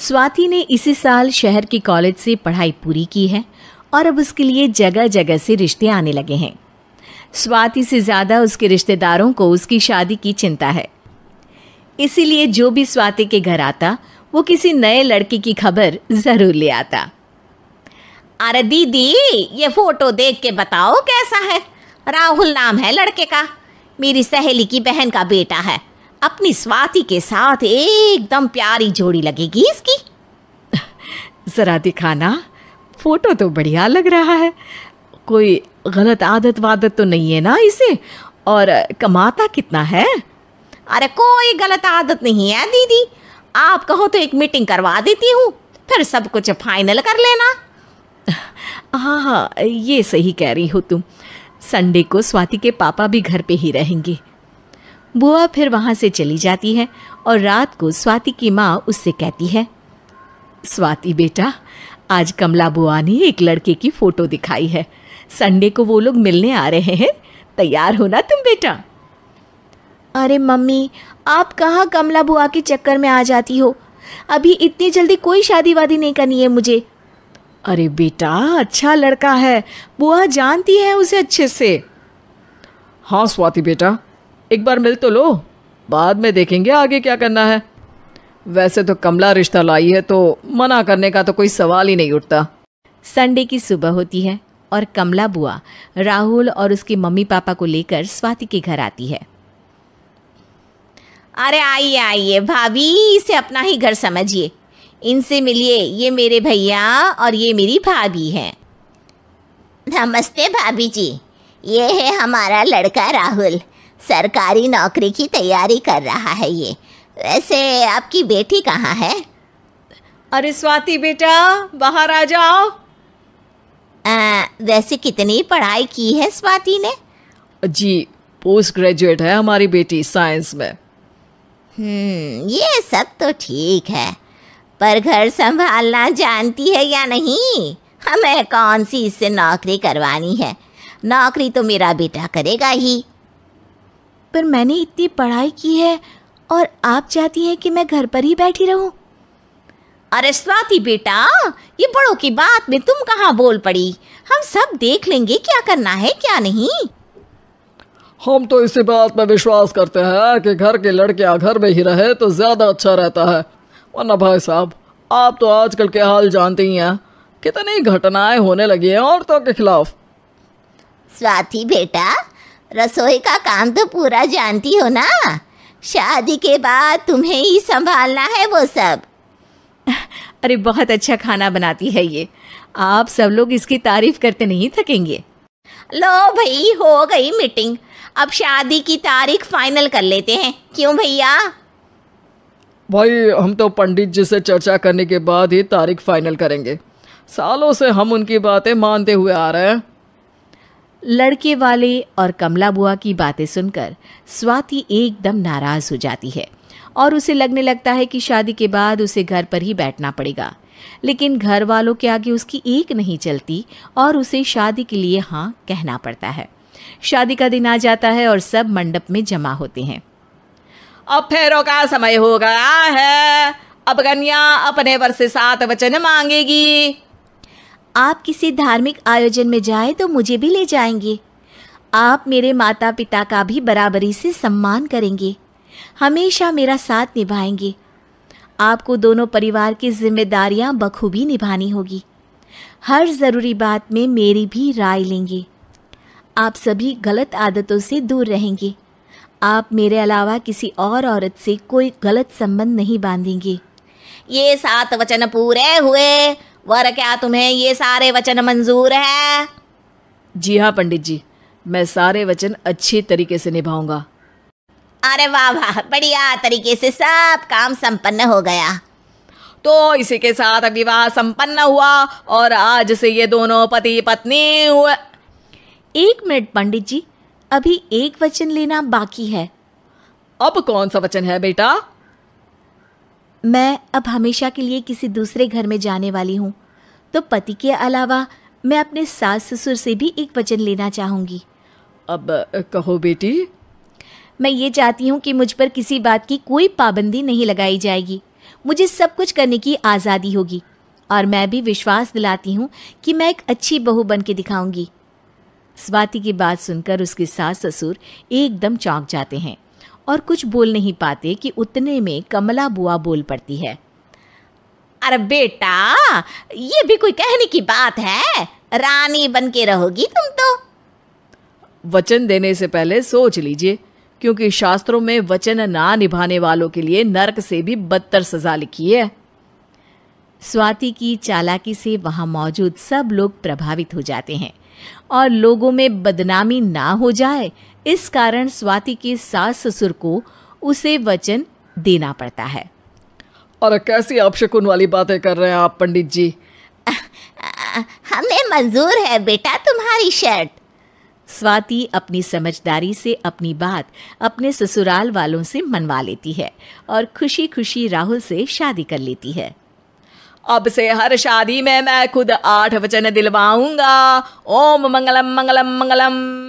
स्वाति ने इसी साल शहर के कॉलेज से पढ़ाई पूरी की है और अब उसके लिए जगह जगह से रिश्ते आने लगे हैं। स्वाति से ज़्यादा उसके रिश्तेदारों को उसकी शादी की चिंता है। इसीलिए जो भी स्वाति के घर आता वो किसी नए लड़के की खबर ज़रूर ले आता। अरे दीदी, ये फोटो देख के बताओ कैसा है। राहुल नाम है लड़के का, मेरी सहेली की बहन का बेटा है। अपनी स्वाति के साथ एकदम प्यारी जोड़ी लगेगी इसकी। ज़रा दिखाना, फोटो तो बढ़िया लग रहा है। कोई गलत आदत वादत तो नहीं है ना इसे? और कमाता कितना है? अरे कोई गलत आदत नहीं है दीदी, आप कहो तो एक मीटिंग करवा देती हूँ, फिर सब कुछ फाइनल कर लेना। हाँ हाँ, ये सही कह रही हो तुम। संडे को स्वाति के पापा भी घर पे ही रहेंगे। बुआ फिर वहाँ से चली जाती है और रात को स्वाति की माँ उससे कहती है, स्वाति बेटा, आज कमला बुआ ने एक लड़के की फ़ोटो दिखाई है। संडे को वो लोग मिलने आ रहे हैं, तैयार हो ना तुम बेटा? अरे मम्मी, आप कहाँ कमला बुआ के चक्कर में आ जाती हो? अभी इतनी जल्दी कोई शादी वादी नहीं करनी है मुझे। अरे बेटा, अच्छा लड़का है, बुआ जानती है उसे अच्छे से। हाँ स्वाति बेटा, एक बार मिल तो लो, बाद में देखेंगे आगे क्या करना है। वैसे तो कमला रिश्ता लाई है तो मना करने का तो कोई सवाल ही नहीं उठता। संडे की सुबह होती है और कमला बुआ राहुल और उसके मम्मी पापा को लेकर स्वाति के घर आती है। अरे आइए आइए भाभी, इसे अपना ही घर समझिए। इनसे मिलिए, ये मेरे भैया और ये मेरी भाभी हैं। नमस्ते भाभी जी, ये है हमारा लड़का राहुल, सरकारी नौकरी की तैयारी कर रहा है ये। वैसे आपकी बेटी कहाँ है? अरे स्वाति बेटा, बाहर आ जाओ। वैसे कितनी पढ़ाई की है स्वाति ने? जी, पोस्ट ग्रेजुएट है हमारी बेटी साइंस में। ये सब तो ठीक है, पर घर संभालना जानती है या नहीं? हमें कौन सी इससे नौकरी करवानी है, नौकरी तो मेरा बेटा करेगा ही। पर मैंने इतनी पढ़ाई की है और आप चाहती हैं कि मैं घर पर ही बैठी रहूं? अरे स्वाति बेटा, ये बड़ों की बात में तुम कहाँ बोल पड़ी? हम सब देख लेंगे क्या करना है क्या नहीं। हम तो इसी बात पर विश्वास करते हैं कि घर के लड़कियां घर में ही रहे तो ज़्यादा अच्छा रहता है। वरना भाई साहब, आप तो आजकल के हाल जानते ही हैं, कितनी घटनाएं होने लगी हैं औरतों के खिलाफ। स्वाति बेटा, रसोई का काम तो पूरा जानती हो ना? शादी के बाद तुम्हें ही संभालना है वो सब। अरे बहुत अच्छा खाना बनाती है ये, आप सब लोग इसकी तारीफ करते नहीं थकेंगे। लो भाई, हो गई मीटिंग, अब शादी की तारीख फाइनल कर लेते हैं, क्यों भैया? भाई, हम तो पंडित जी से चर्चा करने के बाद ही तारीख फाइनल करेंगे। सालों से हम उनकी बातें मानते हुए आ रहे हैं। लड़के वाले और कमला बुआ की बातें सुनकर स्वाति एकदम नाराज हो जाती है और उसे लगने लगता है कि शादी के बाद उसे घर पर ही बैठना पड़ेगा। लेकिन घर वालों के आगे उसकी एक नहीं चलती और उसे शादी के लिए हाँ कहना पड़ता है। शादी का दिन आ जाता है और सब मंडप में जमा होते हैं। अब फेरों का समय हो गया है, अब कन्या अपने वर से 7 वचन मांगेगी। आप किसी धार्मिक आयोजन में जाए तो मुझे भी ले जाएंगे। आप मेरे माता पिता का भी बराबरी से सम्मान करेंगे, हमेशा मेरा साथ निभाएंगे। आपको दोनों परिवार की जिम्मेदारियां बखूबी निभानी होगी। हर ज़रूरी बात में मेरी भी राय लेंगे। आप सभी गलत आदतों से दूर रहेंगे। आप मेरे अलावा किसी और औरत से कोई गलत संबंध नहीं बांधेंगे। ये 7 वचन पूरे हुए, वर क्या तुम्हें ये सारे वचन मंजूर है? जी हाँ पंडित जी, मैं सारे वचन अच्छे तरीके से निभाऊंगा। अरे वाह वाह, बढ़िया तरीके से सब काम संपन्न हो गया। तो इसी के साथ विवाह संपन्न हुआ और आज से ये दोनों पति पत्नी हुए। 1 मिनट पंडित जी, अभी एक वचन लेना बाकी है। अब कौन सा वचन है बेटा? मैं अब हमेशा के लिए किसी दूसरे घर में जाने वाली हूँ, तो पति के अलावा मैं अपने सास ससुर से भी एक वचन लेना चाहूँगी। अब कहो बेटी। मैं ये चाहती हूँ कि मुझ पर किसी बात की कोई पाबंदी नहीं लगाई जाएगी। मुझे सब कुछ करने की आज़ादी होगी और मैं भी विश्वास दिलाती हूँ कि मैं एक अच्छी बहू बन के दिखाऊंगी। स्वाति की बात सुनकर उसके सास ससुर एकदम चौंक जाते हैं और कुछ बोल नहीं पाते कि उतने में कमला बुआ बोल पड़ती है। अरे बेटा, ये भी कोई कहने की बात है? रानी बन के रहोगी तुम तो। वचन देने से पहले सोच लीजिए, क्योंकि शास्त्रों में वचन ना निभाने वालों के लिए नरक से भी बदतर सजा लिखी है। स्वाति की चालाकी से वहां मौजूद सब लोग प्रभावित हो जाते हैं और लोगों में बदनामी ना हो जाए, इस कारण स्वाति के सास ससुर को उसे वचन देना पड़ता है। और कैसी अपशकुन वाली बातें कर रहे हैं आप पंडित जी? हमें मंजूर है बेटा तुम्हारी शर्त। स्वाति अपनी समझदारी से अपनी बात अपने ससुराल वालों से मनवा लेती है और खुशी खुशी राहुल से शादी कर लेती है। अब से हर शादी में मैं खुद 8 वचन दिलवाऊंगा। ओम मंगलम मंगलम मंगलम।